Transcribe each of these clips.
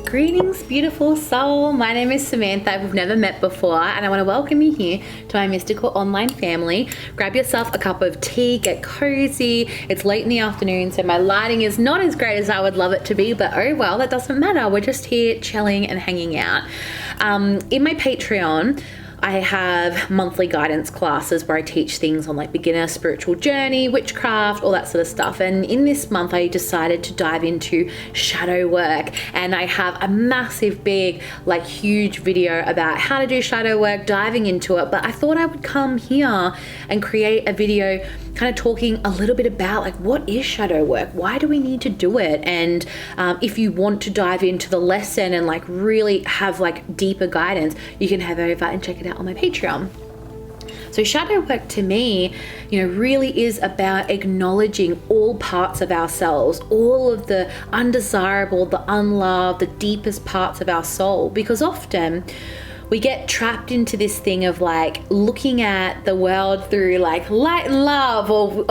Greetings, beautiful soul. My name is Samantha. We've never met before, and I want to welcome you here to my mystical online family. Grab yourself a cup of tea, get cozy. It's late in the afternoon, so my lighting is not as great as I would love it to be, but oh well, that doesn't matter. We're just here chilling and hanging out. In my Patreon, I have monthly guidance classes where I teach things on like beginner spiritual journey, witchcraft, all that sort of stuff. And in this month, I decided to dive into shadow work. And I have a massive, big, like huge video about how to do shadow work, diving into it. But I thought I would come here and create a video kind of talking a little bit about like, what is shadow work? Why do we need to do it? And if you want to dive into the lesson and like really have like deeper guidance, you can head over and check it out on my Patreon. So shadow work to me, really is about acknowledging all parts of ourselves, all of the undesirable, the unloved, the deepest parts of our soul, because often we get trapped into this thing of like looking at the world through like light and love, or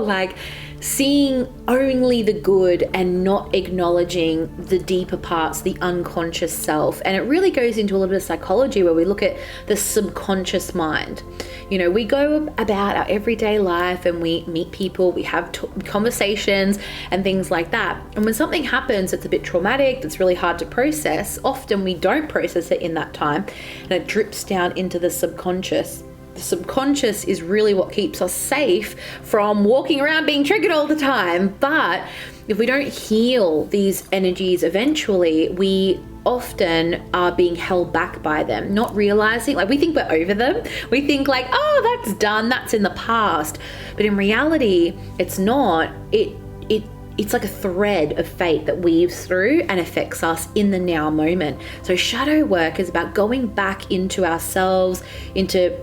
like seeing only the good and not acknowledging the deeper parts, the unconscious self. And it really goes into a little bit of psychology where we look at the subconscious mind. We go about our everyday life and we meet people, we have conversations and things like that. And when something happens that's a bit traumatic, that's really hard to process, often we don't process it in that time and it drips down into the subconscious. The subconscious is really what keeps us safe from walking around being triggered all the time. But if we don't heal these energies eventually, we often are being held back by them, not realizing, like we think we're over them. We think like, oh, that's done, that's in the past. But in reality, it's not. It's like a thread of fate that weaves through and affects us in the now moment. So shadow work is about going back into ourselves, into,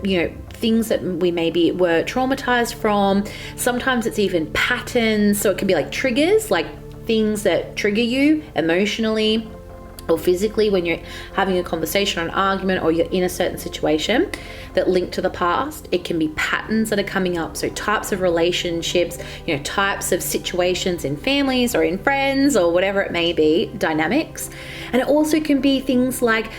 things that we maybe were traumatized from. Sometimes it's even patterns. So it can be like triggers, like things that trigger you emotionally or physically when you're having a conversation or an argument or you're in a certain situation that link to the past. It can be patterns that are coming up. So types of relationships, types of situations in families or in friends or whatever it may be, dynamics. And it also can be things like,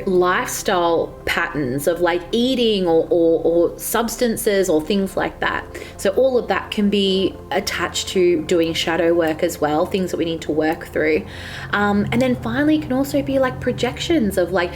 lifestyle patterns of like eating or substances or things like that. So all of that can be attached to doing shadow work as well, things that we need to work through. And then finally, it can also be like projections of like,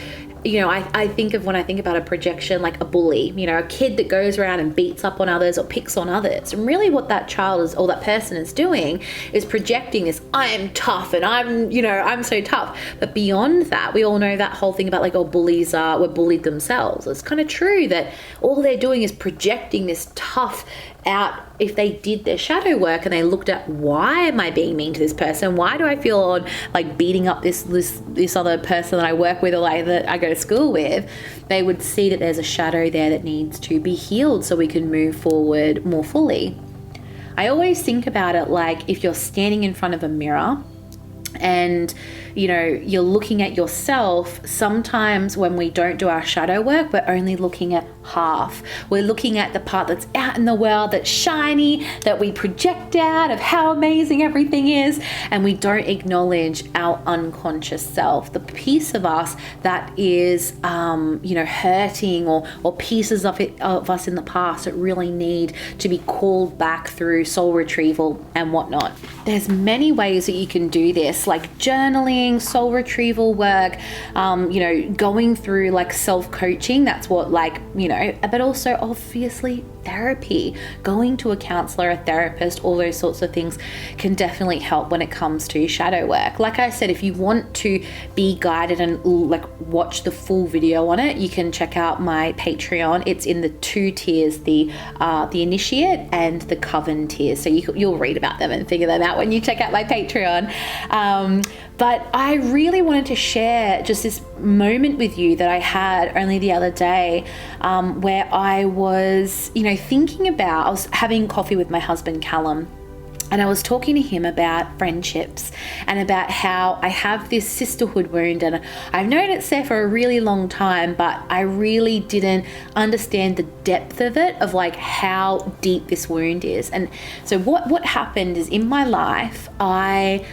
I think of when I think about a projection, like a bully, a kid that goes around and beats up on others or picks on others. And really what that child is, or that person is doing is projecting this, I am tough and I'm so tough. But beyond that, we all know that whole thing about like, bullies were bullied themselves. It's kind of true that all they're doing is projecting this tough out. If they did their shadow work and they looked at, why am I being mean to this person? Why do I feel on like beating up this other person that I work with or like that I go to school with? They would see that there's a shadow there that needs to be healed so we can move forward more fully. I always think about it like if you're standing in front of a mirror and you're looking at yourself. Sometimes when we don't do our shadow work, we're only looking at half. We're looking at the part that's out in the world, that's shiny, that we project out of how amazing everything is, and we don't acknowledge our unconscious self, the piece of us that is hurting or pieces of us in the past that really need to be called back through soul retrieval and whatnot. There's many ways that you can do this, like journaling, soul retrieval work, going through like self-coaching. That's what but also obviously therapy, going to a counselor, a therapist, all those sorts of things can definitely help when it comes to shadow work. Like I said, if you want to be guided and like watch the full video on it, you can check out my Patreon. It's in the 2 tiers, the initiate and the coven tiers. So you'll read about them and figure them out when you check out my Patreon. But I really wanted to share just this moment with you that I had only the other day, where I was, thinking about, I was having coffee with my husband, Callum, and I was talking to him about friendships and about how I have this sisterhood wound and I've known it's there for a really long time, but I really didn't understand the depth of it, of like how deep this wound is. And so what happened is in my life, I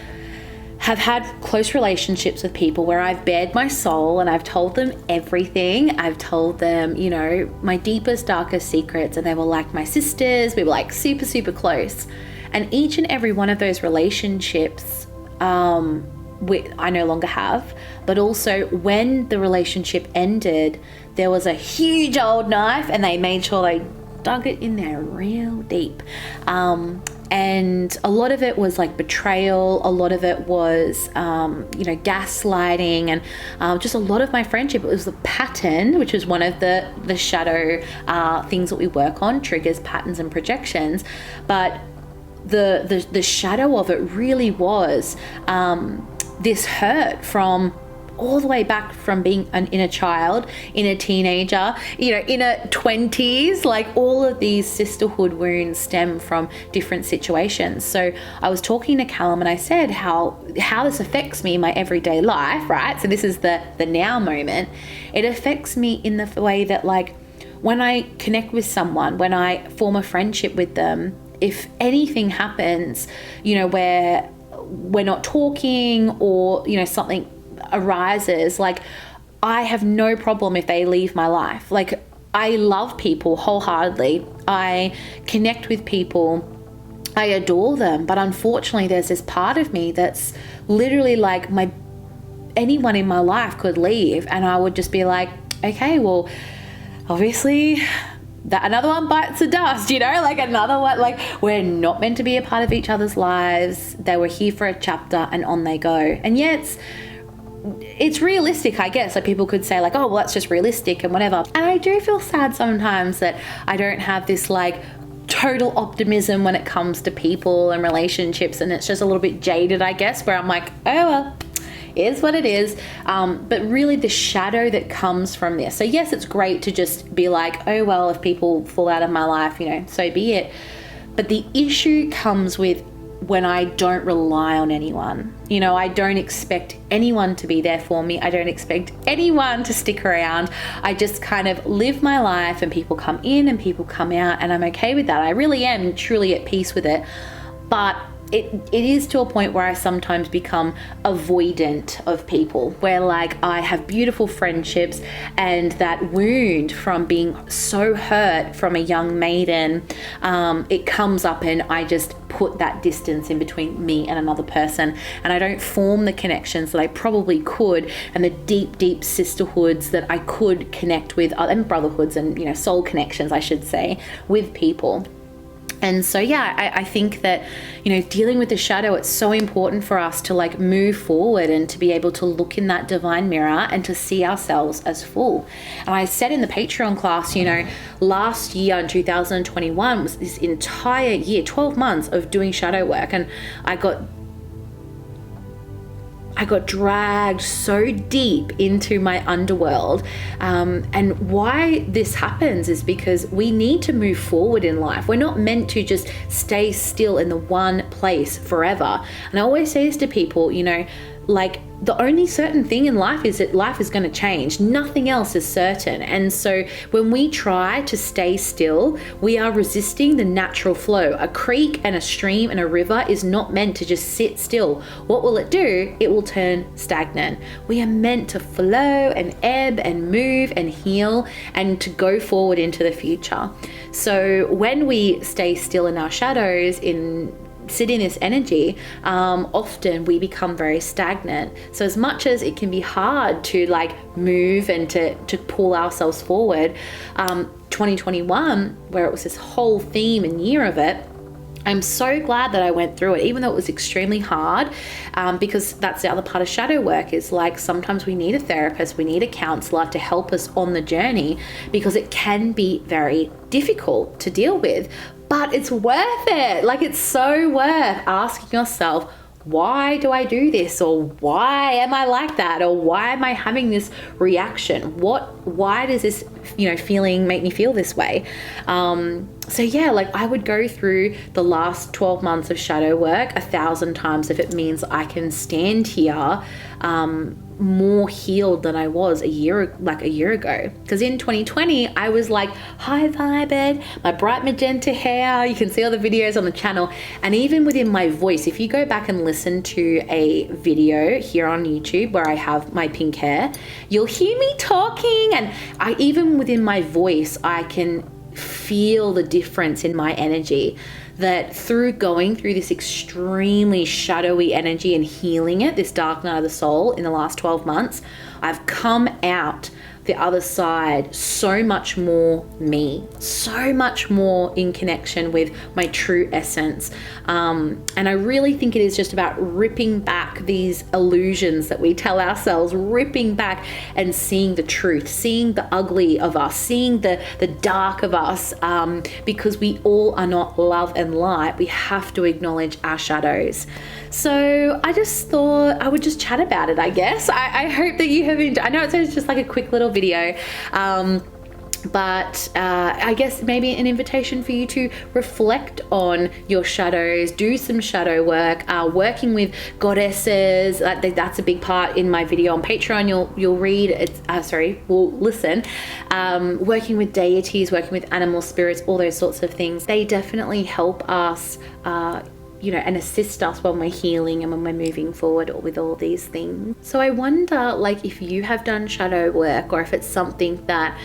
have had close relationships with people where I've bared my soul and I've told them everything. I've told them, you know, my deepest, darkest secrets, and they were like my sisters. We were like super, super close. And each and every one of those relationships, I no longer have. But also when the relationship ended, there was a huge old knife and they made sure they dug it in there real deep. And a lot of it was like betrayal. A lot of it was, gaslighting, and just a lot of my friendship. It was the pattern, which is one of the shadow things that we work on, triggers, patterns, and projections. But the shadow of it really was this hurt from all the way back from being an inner child, inner teenager, inner 20s. Like all of these sisterhood wounds stem from different situations. So I was talking to Callum and I said how this affects me in my everyday life, right? So this is the now moment. It affects me in the way that, like, when I connect with someone, when I form a friendship with them, if anything happens, where we're not talking or, something arises, like, I have no problem if they leave my life. Like, I love people wholeheartedly. I connect with people. I adore them. But unfortunately, there's this part of me that's literally like, anyone in my life could leave and I would just be like, okay, well, obviously that another one bites the dust, like another one. Like, we're not meant to be a part of each other's lives. They were here for a chapter and on they go. And yet it's realistic, I guess. Like, people could say like, oh, well, that's just realistic and whatever. And I do feel sad sometimes that I don't have this like total optimism when it comes to people and relationships, and it's just a little bit jaded, I guess, where I'm like, oh well, is what it is. But really the shadow that comes from this. So yes, it's great to just be like, oh well, if people fall out of my life, so be it. But the issue comes with when I don't rely on anyone. I don't expect anyone to be there for me. I don't expect anyone to stick around. I just kind of live my life, and people come in and people come out, and I'm okay with that. I really am truly at peace with it. But it is to a point where I sometimes become avoidant of people, where like I have beautiful friendships, and that wound from being so hurt from a young maiden, it comes up and I just put that distance in between me and another person, and I don't form the connections that I probably could, and the deep, deep sisterhoods that I could connect with, and brotherhoods and, soul connections, I should say, with people. And so, yeah, I think that, dealing with the shadow, it's so important for us to like move forward and to be able to look in that divine mirror and to see ourselves as full. And I said in the Patreon class, last year in 2021 was this entire year, 12 months of doing shadow work. And I got dragged so deep into my underworld. And why this happens is because we need to move forward in life. We're not meant to just stay still in the one place forever. And I always say this to people, like, the only certain thing in life is that life is going to change. Nothing else is certain. And so when we try to stay still, we are resisting the natural flow. A creek and a stream and a river is not meant to just sit still. What will it do? It will turn stagnant. We are meant to flow and ebb and move and heal and to go forward into the future. So when we stay still in our shadows, sit in this energy, often we become very stagnant. So as much as it can be hard to like move and to pull ourselves forward, 2021, where it was this whole theme and year of it, I'm so glad that I went through it, even though it was extremely hard, because that's the other part of shadow work, is like sometimes we need a therapist, we need a counselor to help us on the journey, because it can be very difficult to deal with. But it's worth it. Like, it's so worth asking yourself, why do I do this? Or why am I like that? Or why am I having this reaction? Why does this, feeling make me feel this way? So yeah, like I would go through the last 12 months of shadow work 1,000 times if it means I can stand here, more healed than I was a year ago. Because in 2020, I was like high vibed, my bright magenta hair. You can see all the videos on the channel. And even within my voice, if you go back and listen to a video here on YouTube where I have my pink hair, you'll hear me talking. And even within my voice, I can feel the difference in my energy. That through going through this extremely shadowy energy and healing it, this dark night of the soul in the last 12 months, I've come out the other side so much more me, so much more in connection with my true essence. And I really think it is just about ripping back these illusions that we tell ourselves, ripping back and seeing the truth, seeing the ugly of us, seeing the dark of us, because we all are not love and light. We have to acknowledge our shadows. So I just thought I would just chat about it, I guess. I hope that you have enjoyed. I know it's just like a quick little video, but I guess maybe an invitation for you to reflect on your shadows, do some shadow work, working with goddesses. That's a big part in my video on Patreon. You'll read, listen. Working with deities, working with animal spirits, all those sorts of things. They definitely help us and assist us when we're healing and when we're moving forward with all these things. So I wonder, like, if you have done shadow work, or if it's something that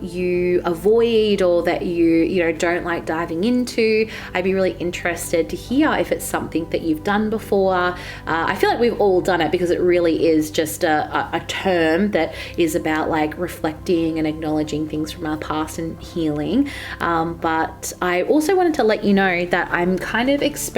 you avoid, or that you don't like diving into. I'd be really interested to hear if it's something that you've done before. I feel like we've all done it, because it really is just a term that is about like reflecting and acknowledging things from our past and healing. But I also wanted to let you know that I'm kind of experimenting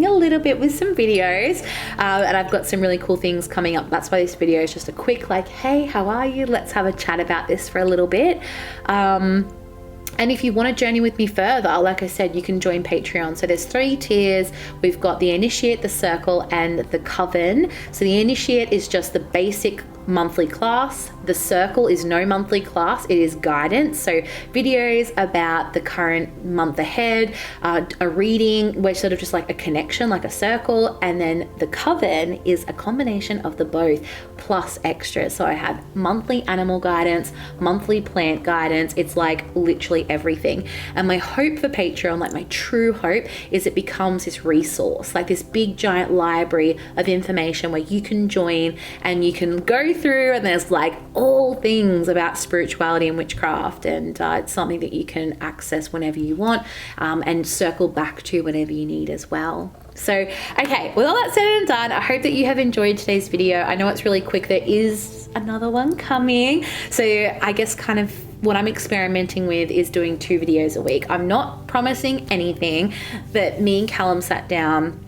a little bit with some videos, and I've got some really cool things coming up. That's why this video is just a quick like, hey, how are you? Let's have a chat about this for a little bit. And if you want to journey with me further, like I said, you can join Patreon. So there's 3 tiers. We've got the Initiate, the Circle, and the Coven. So the Initiate is just the basic monthly class. The Circle is no monthly class, it is guidance. So videos about the current month ahead, a reading, which sort of just like a connection, like a circle. And then the Coven is a combination of the both plus extras. So I have monthly animal guidance, monthly plant guidance. It's like literally everything. And my hope for Patreon, like my true hope, is it becomes this resource, like this big giant library of information where you can join and you can go through, and there's like all things about spirituality and witchcraft, and it's something that you can access whenever you want, and circle back to whenever you need as well. So, okay, with all that said and done, I hope that you have enjoyed today's video. I know it's really quick. There is another one coming. So I guess kind of what I'm experimenting with is doing 2 videos a week. I'm not promising anything, but me and Callum sat down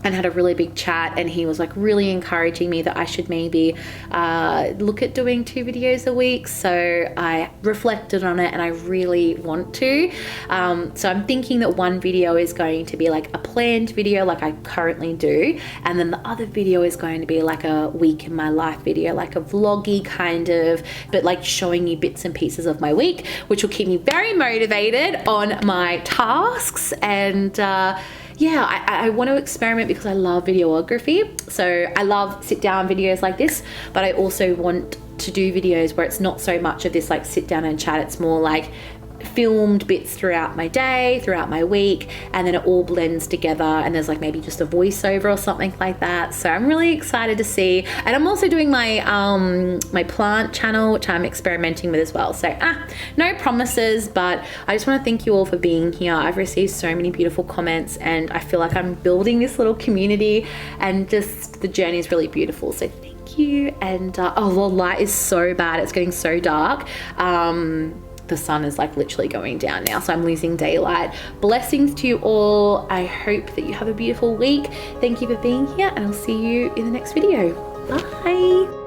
and had a really big chat, and he was like really encouraging me that I should maybe look at doing 2 videos a week. So I reflected on it, and I really want to. So I'm thinking that one video is going to be like a planned video like I currently do, and then the other video is going to be like a week in my life video, like a vloggy kind of, but like showing you bits and pieces of my week, which will keep me very motivated on my tasks. And yeah, I want to experiment because I love videography. So I love sit down videos like this, but I also want to do videos where it's not so much of this like sit down and chat. It's more like filmed bits throughout my day, throughout my week, and then it all blends together, and there's like maybe just a voiceover or something like that. So I'm really excited to see. And I'm also doing my my plant channel, which I'm experimenting with as well. So no promises, but I just want to thank you all for being here. I've received so many beautiful comments, and I feel like I'm building this little community, and just the journey is really beautiful. So thank you. And oh, the light is so bad, it's getting so dark. The sun is like literally going down now, so I'm losing daylight. Blessings to you all. I hope that you have a beautiful week. Thank you for being here, and I'll see you in the next video. Bye.